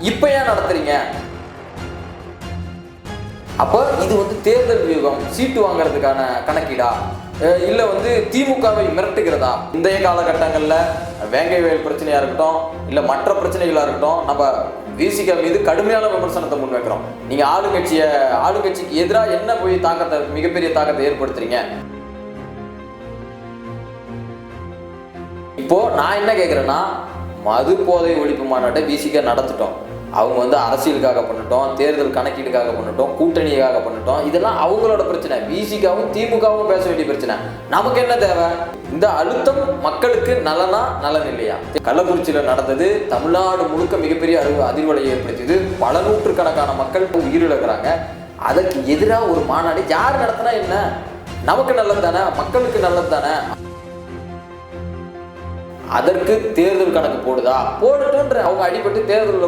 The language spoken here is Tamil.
இப்ப ஏன் நடத்துறீங்க? அப்ப இது தேர்தல் வியூகம், சீட்டு வாங்குறதுக்கான கணக்கீடா, இல்ல திமுகவை மிரட்டுகிறதா? இன்றைய காலகட்டங்கள்ல வேங்கைவேல் பிரச்சனையா இருக்கட்டும், இல்ல மற்ற பிரச்சனைகளா இருக்கட்டும், நம்ம விசிக மீது கடுமையான விமர்சனத்தை முன்வைக்கிறோம். நீங்க ஆளுங்கட்சிக்கு எதிராக என்ன போய் மிகப்பெரிய தாக்கத்தை ஏற்படுத்துறீங்க? இப்போ நான் என்ன கேட்கிறேன்னா, மது போதை ஒழிப்பு மாநாட்டை விசிக நடத்திட்டோம். அவங்க அரசியலுக்காக பண்ணட்டும், தேர்தல் கணக்கீடுக்காக பண்ணட்டும், கூட்டணிக்காக பண்ணட்டும், இதெல்லாம் அவங்களோட பிரச்சனை. விசிகாவும் திமுகவும் பேச வேண்டிய பிரச்சனை. நமக்கு என்ன தேவை? இந்த அழுத்தம் மக்களுக்கு நலன் இல்லையா? கள்ளக்குறிச்சியில் நடந்தது தமிழ்நாடு முழுக்க மிகப்பெரிய அதிர்வலையை ஏற்படுத்தியது. பல நூற்றுக்கணக்கான மக்கள் உயிரிழக்கிறாங்க. அதற்கு எதிராக ஒரு மாநாடு யார் நடத்தினா என்ன? நமக்கு நல்லது தானே, மக்களுக்கு நல்லது தானே. அதற்கு தேர்தல் கணக்கு போடுதா? போடட்டுன்ற அவங்க அடிபட்டு தேர்தலில்